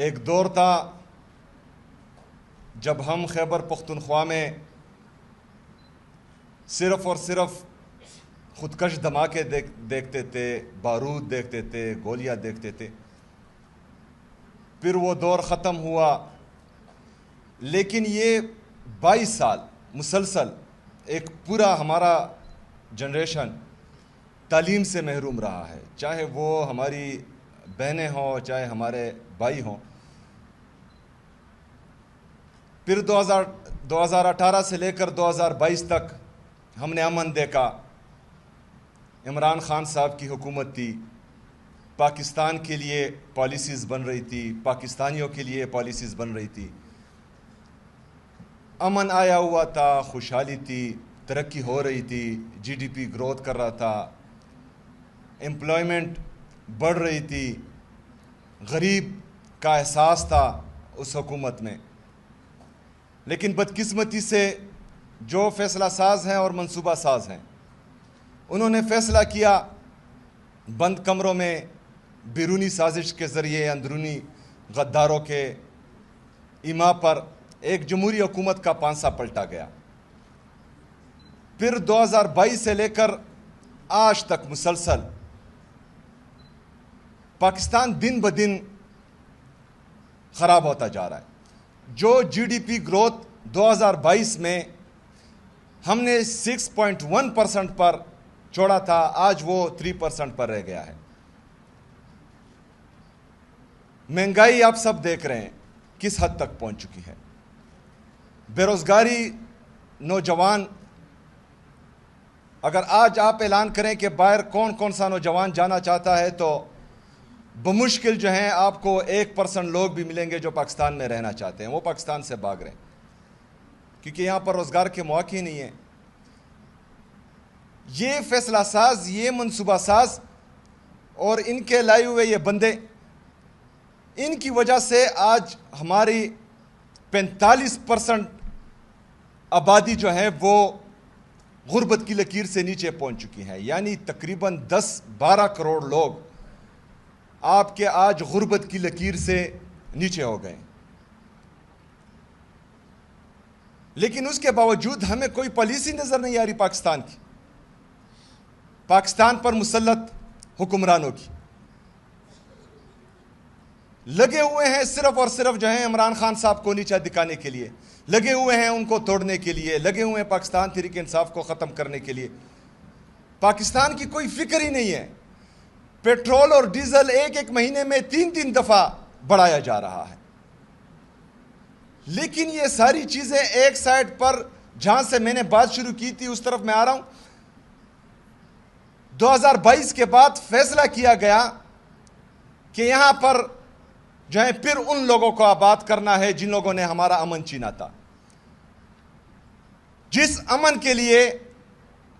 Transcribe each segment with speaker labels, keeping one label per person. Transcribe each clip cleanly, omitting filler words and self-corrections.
Speaker 1: ایک دور تھا جب ہم خیبر پختونخوا میں صرف اور صرف خودکش دھماکے دیکھتے تھے، بارود دیکھتے تھے، گولیاں دیکھتے تھے. پھر وہ دور ختم ہوا، لیکن یہ 22 سال مسلسل ایک پورا ہمارا جنریشن تعلیم سے محروم رہا ہے، چاہے وہ ہماری بہنیں ہوں، چاہے ہمارے بھائی ہوں. پھر 2018 سے لے کر 2022 تک ہم نے امن دیکھا. عمران خان صاحب کی حکومت تھی، پاکستان کے لیے پالیسیز بن رہی تھی، پاکستانیوں کے لیے پالیسیز بن رہی تھی. امن آیا ہوا تھا، خوشحالی تھی، ترقی ہو رہی تھی، جی ڈی پی گروتھ کر رہا تھا، امپلائمنٹ بڑھ رہی تھی، غریب کا احساس تھا اس حکومت میں. لیکن بدقسمتی سے جو فیصلہ ساز ہیں اور منصوبہ ساز ہیں، انہوں نے فیصلہ کیا بند کمروں میں بیرونی سازش کے ذریعے اندرونی غداروں کے ایما پر ایک جمہوری حکومت کا پانسا پلٹا گیا. پھر 2022 سے لے کر آج تک مسلسل پاکستان دن بدن خراب ہوتا جا رہا ہے. جو جی ڈی پی گروتھ 2022 میں ہم نے 6.1% پر چھوڑا تھا، آج وہ 3% پر رہ گیا ہے. مہنگائی آپ سب دیکھ رہے ہیں کس حد تک پہنچ چکی ہے. بے روزگاری، نوجوان، اگر آج آپ اعلان کریں کہ باہر کون سا نوجوان جانا چاہتا ہے تو بمشکل جو ہیں آپ کو 1% لوگ بھی ملیں گے جو پاکستان میں رہنا چاہتے ہیں. وہ پاکستان سے بھاگ رہے ہیں کیونکہ یہاں پر روزگار کے مواقع ہی نہیں ہیں. یہ فیصلہ ساز، یہ منصوبہ ساز اور ان کے لائے ہوئے یہ بندے، ان کی وجہ سے آج ہماری 45% آبادی جو ہے وہ غربت کی لکیر سے نیچے پہنچ چکی ہے. یعنی تقریباً 10-12 کروڑ لوگ آپ کے آج غربت کی لکیر سے نیچے ہو گئے. لیکن اس کے باوجود ہمیں کوئی پالیسی نظر نہیں آ رہی پاکستان کی، پاکستان پر مسلط حکمرانوں کی. لگے ہوئے ہیں صرف اور صرف جو ہیں عمران خان صاحب کو نیچا دکھانے کے لیے، لگے ہوئے ہیں ان کو توڑنے کے لیے، لگے ہوئے ہیں پاکستان تحریک انصاف کو ختم کرنے کے لیے. پاکستان کی کوئی فکر ہی نہیں ہے. پیٹرول اور ڈیزل ایک مہینے میں 3 دفعہ بڑھایا جا رہا ہے. لیکن یہ ساری چیزیں ایک سائڈ پر، جہاں سے میں نے بات شروع کی تھی اس طرف میں آ رہا ہوں. 2022 کے بعد فیصلہ کیا گیا کہ یہاں پر جو ہے پھر ان لوگوں کو آباد کرنا ہے جن لوگوں نے ہمارا امن چھینا تھا. جس امن کے لیے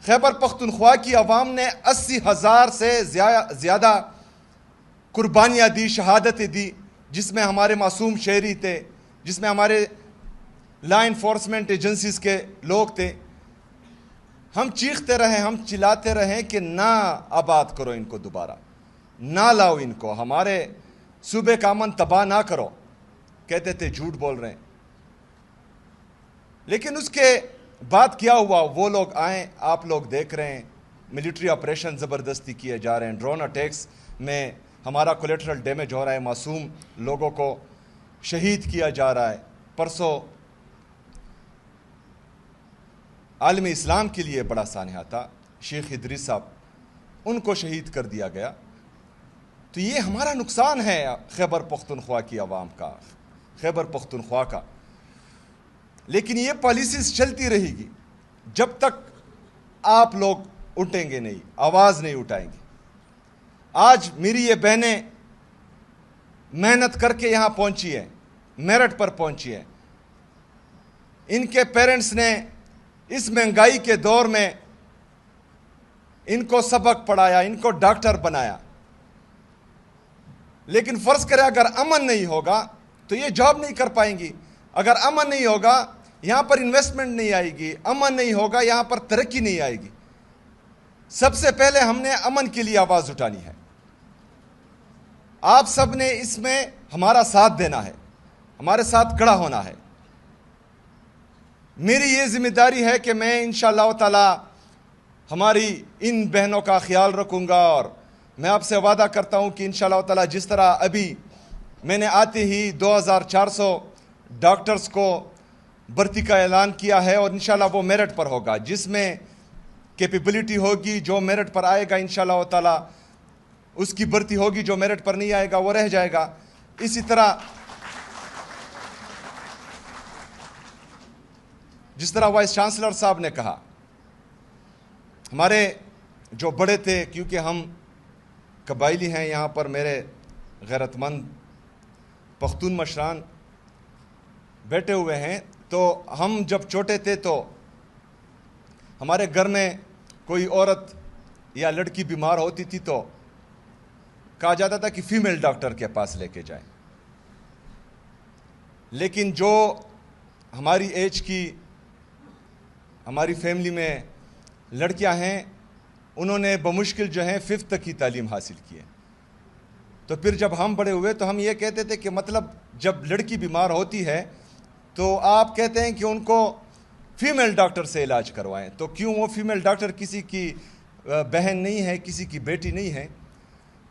Speaker 1: خیبر پختونخوا کی عوام نے 80,000 سے زیادہ قربانیاں دی، شہادتیں دی، جس میں ہمارے معصوم شہری تھے، جس میں ہمارے لا انفورسمنٹ ایجنسیز کے لوگ تھے. ہم چیختے رہے، ہم چلاتے رہے کہ نہ آباد کرو ان کو، دوبارہ نہ لاؤ ان کو، ہمارے صوبے کا امن تباہ نہ کرو. کہتے تھے جھوٹ بول رہے ہیں. لیکن اس کے بعد کیا ہوا؟ وہ لوگ آئیں، آپ لوگ دیکھ رہے ہیں، ملٹری آپریشن زبردستی کیے جا رہے ہیں، ڈرون اٹیکس میں ہمارا کولیٹرل ڈیمیج ہو رہا ہے، معصوم لوگوں کو شہید کیا جا رہا ہے. پرسوں عالم اسلام کے لیے بڑا سانحہ تھا، شیخ ادریس صاحب، ان کو شہید کر دیا گیا. تو یہ ہمارا نقصان ہے خیبر پختونخوا کی عوام کا، خیبر پختونخوا کا. لیکن یہ پالیسیز چلتی رہے گی جب تک آپ لوگ اٹھیں گے نہیں، آواز نہیں اٹھائیں گے. آج میری یہ بہنیں محنت کر کے یہاں پہنچی ہیں، میرٹھ پر پہنچی ہیں. ان کے پیرنٹس نے اس مہنگائی کے دور میں ان کو سبق پڑھایا، ان کو ڈاکٹر بنایا. لیکن فرض کرے اگر امن نہیں ہوگا تو یہ جاب نہیں کر پائیں گی. اگر امن نہیں ہوگا یہاں پر انویسٹمنٹ نہیں آئے گی، امن نہیں ہوگا یہاں پر ترقی نہیں آئے گی. سب سے پہلے ہم نے امن کے لیے آواز اٹھانی ہے. آپ سب نے اس میں ہمارا ساتھ دینا ہے، ہمارے ساتھ کھڑا ہونا ہے۔ میری یہ ذمہ داری ہے کہ میں انشاءاللہ تعالی ہماری ان بہنوں کا خیال رکھوں گا، اور میں آپ سے وعدہ کرتا ہوں کہ انشاءاللہ تعالی جس طرح ابھی میں نے آتے ہی 2400 ڈاکٹرز کو بھرتی کا اعلان کیا ہے، اور انشاءاللہ وہ میرٹ پر ہوگا، جس میں کیپیبلٹی ہوگی، جو میرٹ پر آئے گا انشاءاللہ تعالی اس کی بھرتی ہوگی، جو میرٹ پر نہیں آئے گا وہ رہ جائے گا۔ اسی طرح جس طرح وائس چانسلر صاحب نے کہا، ہمارے جو بڑے تھے، کیونکہ ہم قبائلی ہیں، یہاں پر میرے غیرت مند پختون مشران بیٹھے ہوئے ہیں، تو ہم جب چھوٹے تھے تو ہمارے گھر میں کوئی عورت یا لڑکی بیمار ہوتی تھی تو کہا جاتا تھا کہ فیمیل ڈاکٹر کے پاس لے کے جائیں، لیکن جو ہماری ایج کی ہماری فیملی میں لڑکیاں ہیں، انہوں نے بمشکل جو ہیں 5th تک کی تعلیم حاصل کی ہے۔ تو پھر جب ہم بڑے ہوئے تو ہم یہ کہتے تھے کہ مطلب جب لڑکی بیمار ہوتی ہے تو آپ کہتے ہیں کہ ان کو فیمیل ڈاکٹر سے علاج کروائیں، تو کیوں وہ فیمیل ڈاکٹر کسی کی بہن نہیں ہے، کسی کی بیٹی نہیں ہے؟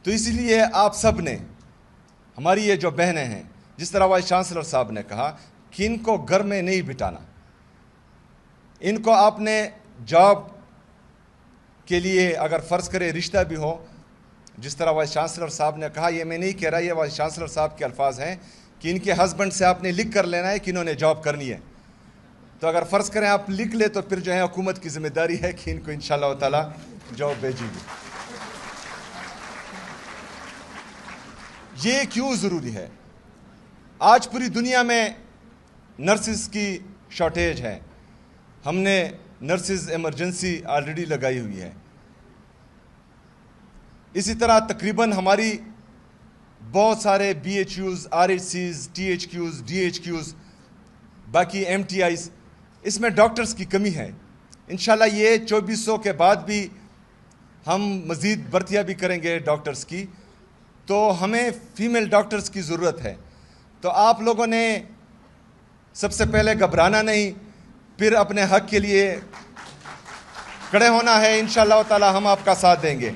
Speaker 1: تو اسی لیے آپ سب نے، ہماری یہ جو بہنیں ہیں، جس طرح وائس چانسلر صاحب نے کہا کہ ان کو گھر میں نہیں بٹھانا، ان کو آپ نے جاب کے لیے اگر فرض کرے رشتہ بھی ہو، جس طرح وائس چانسلر صاحب نے کہا، یہ میں نہیں کہہ رہا، یہ وائس چانسلر صاحب کے الفاظ ہیں کہ ان کے ہسبینڈ سے آپ نے لکھ کر لینا ہے کہ انہوں نے جاب کرنی ہے۔ تو اگر فرض کریں آپ لکھ لیں تو پھر جو ہے حکومت کی ذمہ داری ہے کہ ان کو انشاءاللہ تعالی جاب بھیجے گی۔ یہ کیوں ضروری ہے؟ آج پوری دنیا میں نرسز کی شارٹیج ہے، ہم نے نرسز ایمرجنسی آلریڈی لگائی ہوئی ہے۔ اسی طرح تقریباً ہماری بہت سارے BHUs، RHCs، THQs، DHQs، باقی MTIs، اس میں ڈاکٹرز کی کمی ہے۔ انشاءاللہ یہ 2400 کے بعد بھی ہم مزید بھرتیاں بھی کریں گے ڈاکٹرز کی، تو ہمیں فیمیل ڈاکٹرز کی ضرورت ہے۔ تو آپ لوگوں نے سب سے پہلے گھبرانا نہیں، پھر اپنے حق کے لیے کھڑے ہونا ہے، انشاءاللہ تعالی ہم آپ کا ساتھ دیں گے۔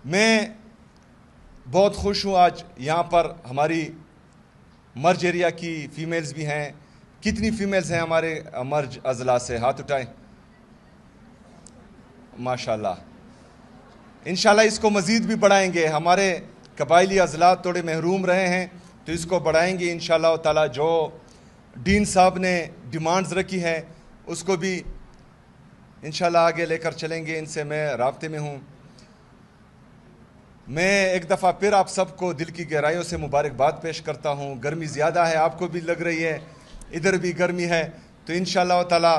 Speaker 1: میں بہت خوش ہوں آج یہاں پر ہماری مرج ایریا کی فیمیلز بھی ہیں۔ کتنی فیمیلز ہیں ہمارے مرج اضلاع سے؟ ہاتھ اٹھائیں۔ ماشاءاللہ، انشاءاللہ اس کو مزید بھی بڑھائیں گے۔ ہمارے قبائلی اضلاع تھوڑے محروم رہے ہیں تو اس کو بڑھائیں گے انشاءاللہ تعالی۔ جو ڈین صاحب نے ڈیمانڈز رکھی ہیں اس کو بھی انشاءاللہ آگے لے کر چلیں گے، ان سے میں رابطے میں ہوں۔ میں ایک دفعہ پھر آپ سب کو دل کی گہرائیوں سے مبارکباد پیش کرتا ہوں۔ گرمی زیادہ ہے، آپ کو بھی لگ رہی ہے، ادھر بھی گرمی ہے، تو انشاءاللہ تعالی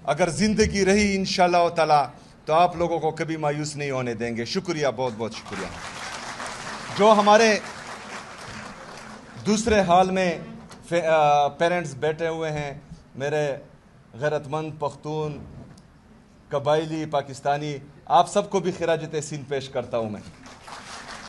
Speaker 1: اگر زندگی رہی انشاءاللہ تعالی تو آپ لوگوں کو کبھی مایوس نہیں ہونے دیں گے۔ شکریہ، بہت بہت شکریہ۔ جو ہمارے دوسرے حال میں پیرنٹس بیٹھے ہوئے ہیں، میرے غیرت مند پختون، قبائلی، پاکستانی، آپ سب کو بھی خراج تحسین پیش کرتا ہوں میں۔